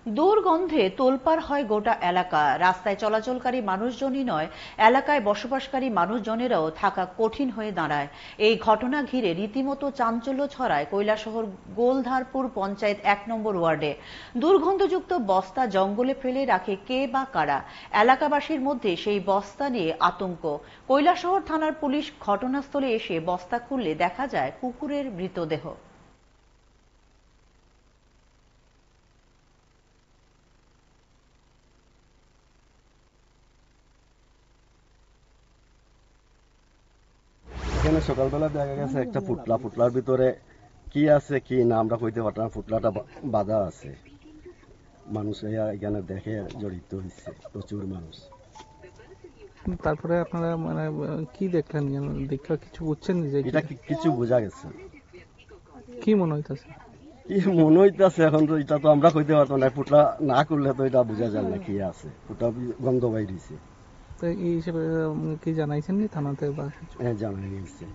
দুর্গন্ধে তোলপাড় হয় গোটা এলাকা। রাস্তায় চলাচলকারী মানুষজনই নয়, এলাকায় বসবাসকারী মানুষজনেরাও থাকা কঠিন হয়ে দাঁড়ায়। এই ঘটনা ঘিরে রীতিমতো চাঞ্চল্য ছড়ায় কৈলাসহর গোলধারপুর পঞ্চায়েত ১ নম্বর ওয়ার্ডে। দুর্গন্ধযুক্ত বস্তা জঙ্গলে ফেলে রাখে কে বা কারা? এলাকাবাসীর মধ্যে সেই বস্তা নিয়ে আতঙ্ক। কৈলাসহর থানার পুলিশ ঘটনাস্থলে এসে বস্তা খুললে দেখা যায় কুকুরের মৃতদেহ। এখানে সকালবেলা দেখা গেছে একটা ফুটলার ভিতরে কি আছে কি না আমরা কইতে পারতাম না। ফুটলাটা বাঁধা আছে, মানুষ এখানে দেখে জড়িত হয়েছে প্রচুর মানুষ। তারপরে আপনারা মানে কি দেখলেন, দেখা কিছু বুঝছেন যে এটা কিছু বোঝা গেছে? কি মনে হইতাছে? কি মনে হইতেছে এখন তো এটা তো আমরা কইতে পারতাম না। ফুটলা না করলে তো এটা বোঝা যায় না কি আছে। ফুটলা গন্ধ বাইরেছে। তো এই হিসেবে কি জানাইছেন নি থানাতে বা কিছু? হ্যাঁ, জানা গেছে।